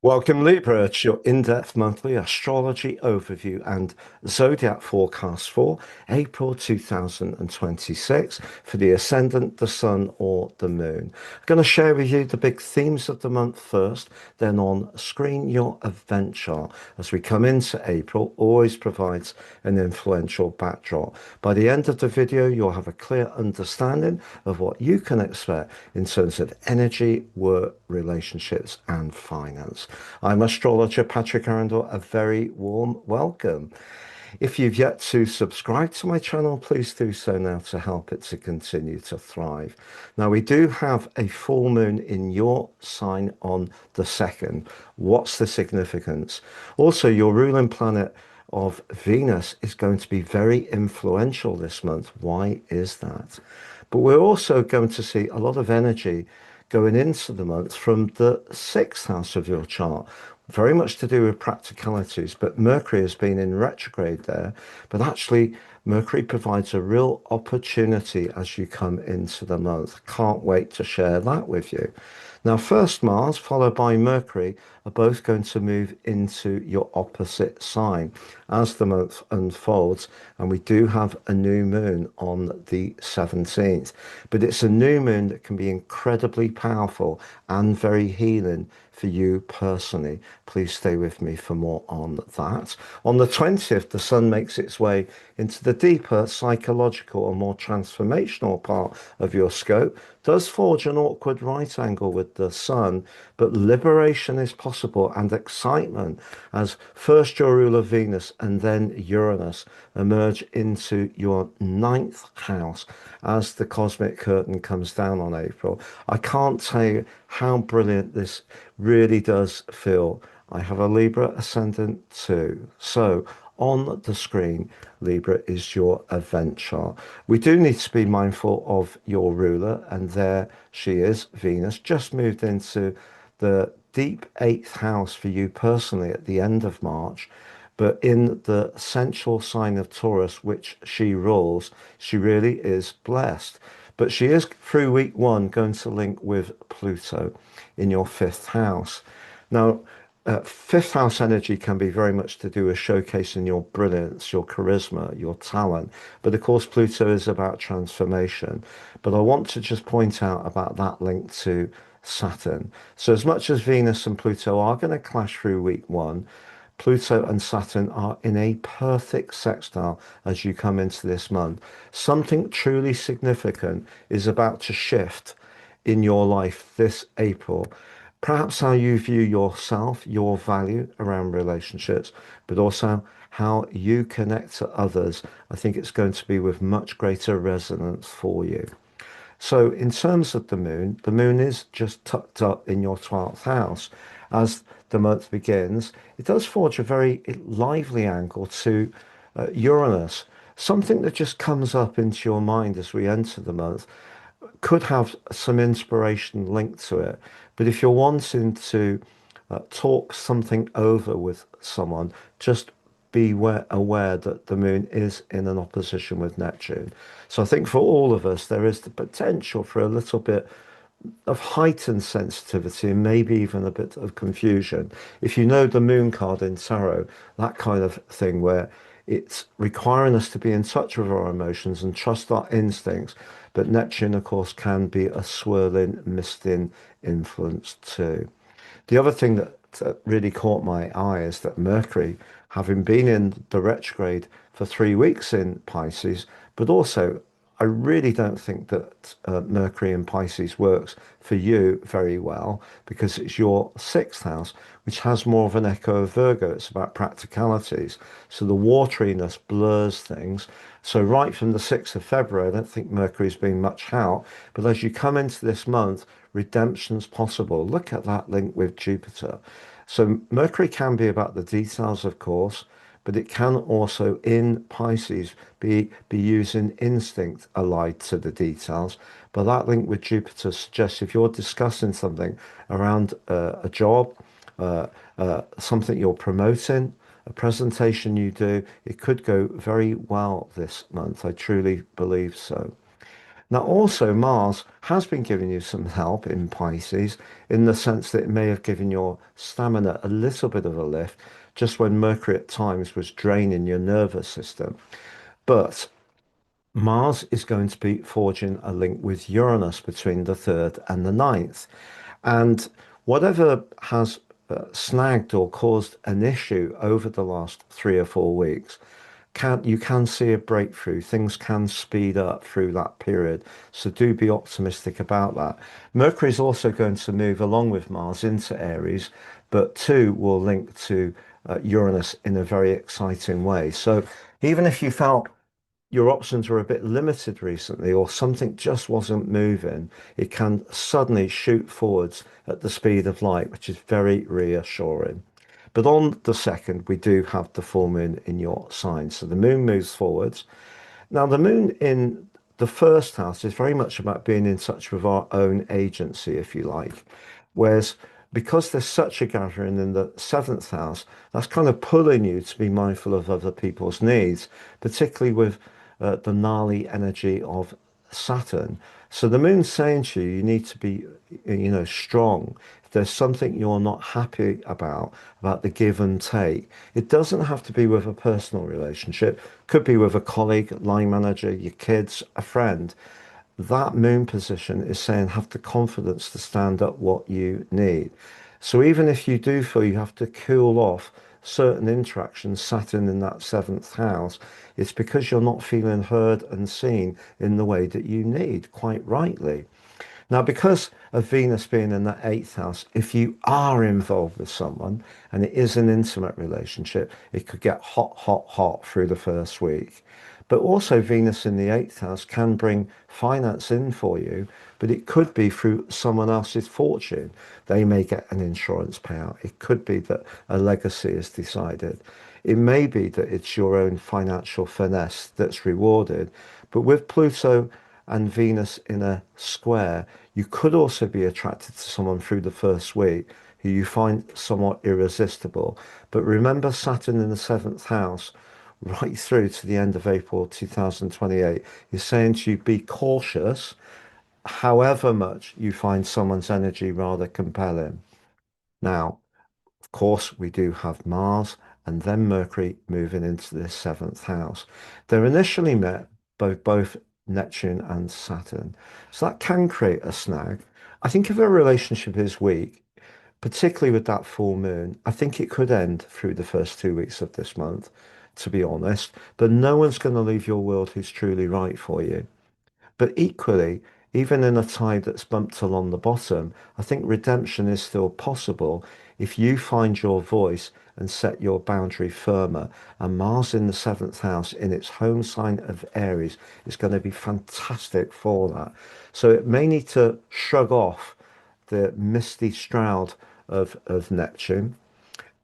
Welcome, Libra. It's your in-depth monthly astrology overview and zodiac forecast for April 2026 for the ascendant, the sun, or the moon. I'm going to share with you the big themes of the month first, then on screen your event chart as we come into April always provides an influential backdrop. By the end of the video, you'll have a clear understanding of what you can expect in terms of energy, work, relationships, and finance. I'm astrologer Patrick Arundel. A very warm welcome. If you've yet to subscribe to my channel, please do so now to help it to continue to thrive. Now, we do have a full moon in your sign on the 2nd. What's the significance? Also, your ruling planet of Venus is going to be very influential this month. Why is that? But we're also going to see a lot of energy going into the month from the 6th house of your chart. Very much to do with practicalities, but Mercury has been in retrograde there. But actually, Mercury provides a real opportunity as you come into the month. Can't wait to share that with you. Now, first Mars, followed by Mercury, are both going to move into your opposite sign as the month unfolds. And we do have a new moon on the 17th. But it's a new moon that can be incredibly powerful and very healing for you personally. Please stay with me for more on that. On the 20th, the sun makes its way into the deeper psychological and more transformational part of your scope, does forge an awkward right angle with the sun, but liberation is possible and excitement as first your ruler Venus and then Uranus emerge into your 9th house as the cosmic curtain comes down on April. I can't tell you how brilliant this really does feel. I have a Libra ascendant too. So on the screen, Libra is your event chart. We do need to be mindful of your ruler, and there she is, Venus, just moved into the deep 8th house for you personally at the end of March. But in the central sign of Taurus, which she rules, she really is blessed. But she is, through week one, going to link with Pluto in your 5th house. Now, 5th house energy can be very much to do with showcasing your brilliance, your charisma, your talent. But of course, Pluto is about transformation. But I want to just point out about that link to Saturn. So as much as Venus and Pluto are going to clash through week one, Pluto and Saturn are in a perfect sextile as you come into this month. Something truly significant is about to shift in your life this April. Perhaps how you view yourself, your value around relationships, but also how you connect to others. I think it's going to be with much greater resonance for you. So, in terms of the moon is just tucked up in your 12th house. As the month begins, it does forge a very lively angle to Uranus. Something that just comes up into your mind as we enter the month could have some inspiration linked to it. But if you're wanting to talk something over with someone, just be aware that the moon is in an opposition with Neptune. So I think for all of us, there is the potential for a little bit of heightened sensitivity and maybe even a bit of confusion. If you know the moon card in tarot, that kind of thing where it's requiring us to be in touch with our emotions and trust our instincts. But Neptune, of course, can be a swirling, misting influence too. The other thing that really caught my eye is that Mercury, having been in the retrograde for 3 weeks in Pisces, but also I really don't think that Mercury in Pisces works for you very well because it's your 6th house, which has more of an echo of Virgo. It's about practicalities. So the wateriness blurs things. So right from the 6th of February, I don't think Mercury's been much out. But as you come into this month, redemption's possible. Look at that link with Jupiter. So Mercury can be about the details, of course, but it can also in Pisces be using instinct allied to the details. But that link with Jupiter suggests if you're discussing something around a job, something you're promoting, a presentation you do, it could go very well this month. I truly believe so. Now, also, Mars has been giving you some help in Pisces in the sense that it may have given your stamina a little bit of a lift just when Mercury at times was draining your nervous system. But Mars is going to be forging a link with Uranus between the 3rd and the 9th. And whatever has snagged or caused an issue over the last 3 or 4 weeks, you can see a breakthrough. Things can speed up through that period. So do be optimistic about that. Mercury is also going to move along with Mars into Aries, but two will link to Uranus in a very exciting way. So even if you felt your options were a bit limited recently or something just wasn't moving, it can suddenly shoot forwards at the speed of light, which is very reassuring. But on the 2nd, we do have the full moon in your sign. So the moon moves forwards. Now, the moon in the first house is very much about being in touch with our own agency, if you like. Whereas because there's such a gathering in the seventh house, that's kind of pulling you to be mindful of other people's needs, particularly with the gnarly energy of Saturn. So the moon's saying to you, you need to be, strong. If there's something you're not happy about the give and take, it doesn't have to be with a personal relationship. Could be with a colleague, line manager, your kids, a friend. That moon position is saying have the confidence to stand up what you need. So even if you do feel you have to cool off certain interactions, Saturn in that seventh house, it's because you're not feeling heard and seen in the way that you need, quite rightly. Now, because of Venus being in that eighth house, if you are involved with someone and it is an intimate relationship, it could get hot, hot, hot through the first week. But also, Venus in the eighth house can bring finance in for you, but it could be through someone else's fortune. They may get an insurance payout. It could be that a legacy is decided. It may be that it's your own financial finesse that's rewarded. But with Pluto and Venus in a square, you could also be attracted to someone through the first week who you find somewhat irresistible. But remember Saturn in the seventh house, right through to the end of April 2028, is saying to you, be cautious, however much you find someone's energy rather compelling. Now, of course, we do have Mars and then Mercury moving into this seventh house. They're initially met by both Neptune and Saturn. So that can create a snag. I think if a relationship is weak, particularly with that full moon, I think it could end through the first 2 weeks of this month, to be honest. But no one's going to leave your world who's truly right for you. But equally, even in a tide that's bumped along the bottom, I think redemption is still possible if you find your voice and set your boundary firmer. And Mars in the seventh house, in its home sign of Aries, is going to be fantastic for that. So it may need to shrug off the misty shroud of Neptune,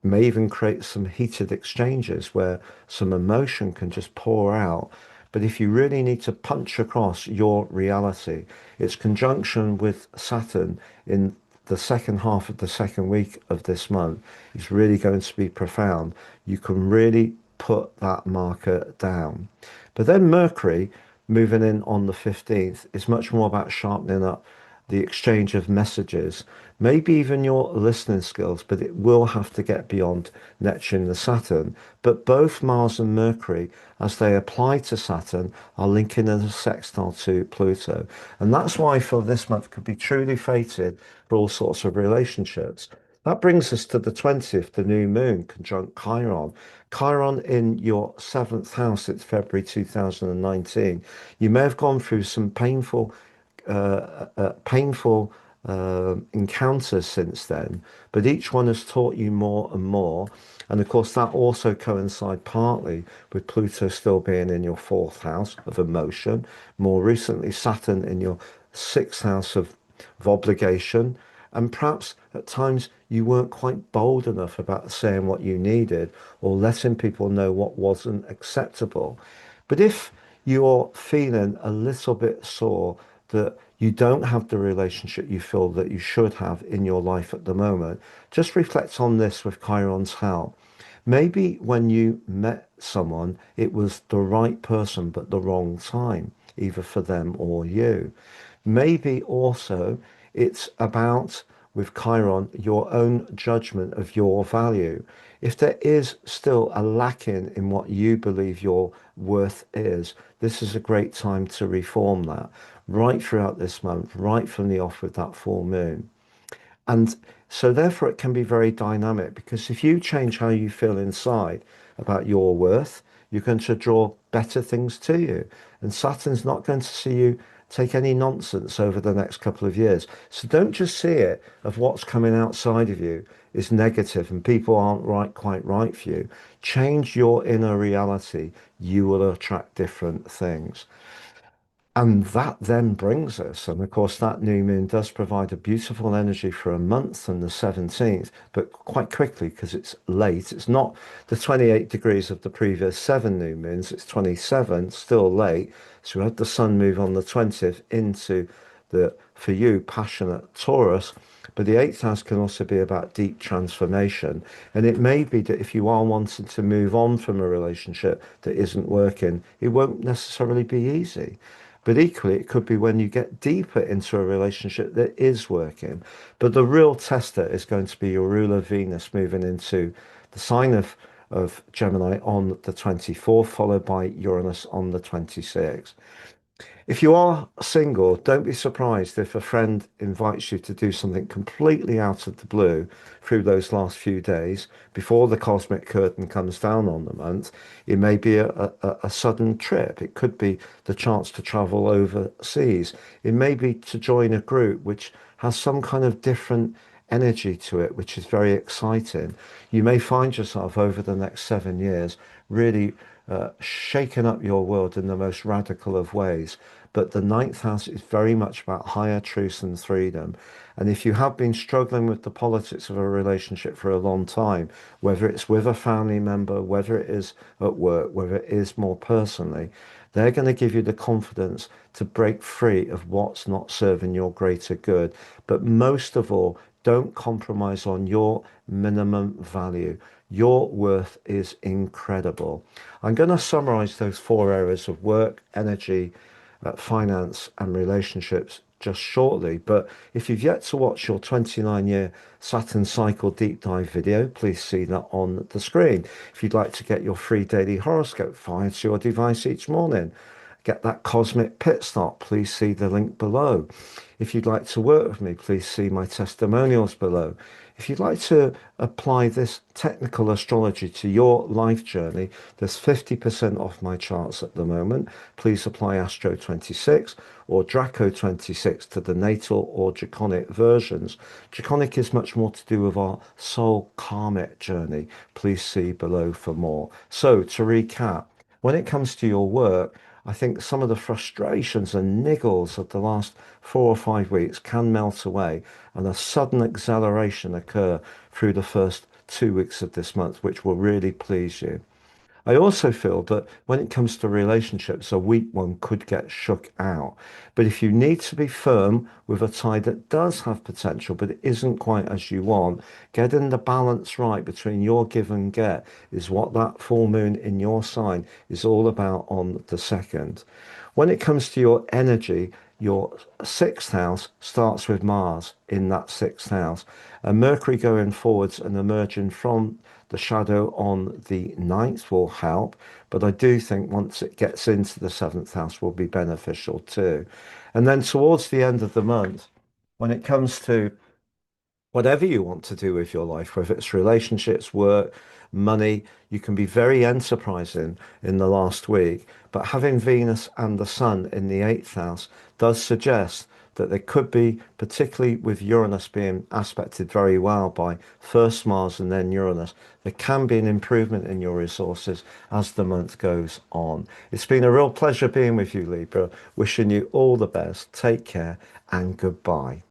may even create some heated exchanges where some emotion can just pour out. But if you really need to punch across your reality, its conjunction with Saturn in the second half of the second week of this month is really going to be profound. You can really put that marker down. But then Mercury moving in on the 15th is much more about sharpening up the exchange of messages, maybe even your listening skills, but it will have to get beyond Neptune and Saturn. But both Mars and Mercury, as they apply to Saturn, are linking in a sextile to Pluto. And that's why I feel this month could be truly fated for all sorts of relationships. That brings us to the 20th, the new moon conjunct Chiron. Chiron in your seventh house, it's February 2019. You may have gone through some painful encounters since then, but each one has taught you more and more. And of course, that also coincides partly with Pluto still being in your fourth house of emotion. More recently, Saturn in your sixth house of obligation. And perhaps at times you weren't quite bold enough about saying what you needed or letting people know what wasn't acceptable. But if you're feeling a little bit sore that you don't have the relationship you feel that you should have in your life at the moment, just reflect on this with Chiron's help. Maybe when you met someone, it was the right person, but the wrong time. either for them or you. Maybe also it's about, with Chiron, your own judgment of your value. If there is still a lacking in what you believe your worth is, this is a great time to reform that right throughout this month, right from the off with that full moon. And so, therefore, it can be very dynamic because if you change how you feel inside about your worth, you're going to draw better things to you. And Saturn's not going to see you take any nonsense over the next couple of years. So, don't just see it of what's coming outside of you is negative and people aren't quite right for you. Change your inner reality. You will attract different things. And that then brings us, and of course, that new moon does provide a beautiful energy for a month on the 17th, but quite quickly because it's late. It's not the 28 degrees of the previous seven new moons, it's 27, still late. So we had the sun move on the 20th into the, for you, passionate Taurus. But the eighth house can also be about deep transformation. And it may be that if you are wanting to move on from a relationship that isn't working, it won't necessarily be easy. But equally, it could be when you get deeper into a relationship that is working. But the real tester is going to be your ruler Venus moving into the sign of Gemini on the 24th, followed by Uranus on the 26th. If you are single, don't be surprised if a friend invites you to do something completely out of the blue through those last few days before the cosmic curtain comes down on the month. It may be a sudden trip. It could be the chance to travel overseas. It may be to join a group which has some kind of different energy to it, which is very exciting. You may find yourself over the next 7 years really shaking up your world in the most radical of ways. But the ninth house is very much about higher truth and freedom. And if you have been struggling with the politics of a relationship for a long time, whether it's with a family member, whether it is at work, whether it is more personally, they're going to give you the confidence to break free of what's not serving your greater good. But most of all, don't compromise on your minimum value. Your worth is incredible. I'm going to summarize those four areas of work, energy, finance, and relationships just shortly. But if you've yet to watch your 29-year Saturn cycle deep dive video, please see that on the screen. If you'd like to get your free daily horoscope fired to your device each morning, get that cosmic pit stop, please see the link below. If you'd like to work with me, please see my testimonials below. If you'd like to apply this technical astrology to your life journey, there's 50% off my charts at the moment. Please apply Astro 26 or Draco 26 to the natal or draconic versions. Draconic is much more to do with our soul karmic journey. Please see below for more. So to recap, when it comes to your work, I think some of the frustrations and niggles of the last 4 or 5 weeks can melt away and a sudden acceleration occur through the first 2 weeks of this month, which will really please you. I also feel that when it comes to relationships, a weak one could get shook out. But if you need to be firm with a tie that does have potential, but it isn't quite as you want, getting the balance right between your give and get is what that full moon in your sign is all about on the second. When it comes to your energy, your sixth house starts with Mars in that sixth house, and Mercury going forwards and emerging from the shadow on the ninth will help, but I do think once it gets into the seventh house will be beneficial too. And then towards the end of the month, when it comes to whatever you want to do with your life, whether it's relationships, work, money, you can be very enterprising in the last week. But having Venus and the Sun in the eighth house does suggest that there could be, particularly with Uranus being aspected very well by first Mars and then Uranus, there can be an improvement in your resources as the month goes on. It's been a real pleasure being with you, Libra. Wishing you all the best. Take care and goodbye.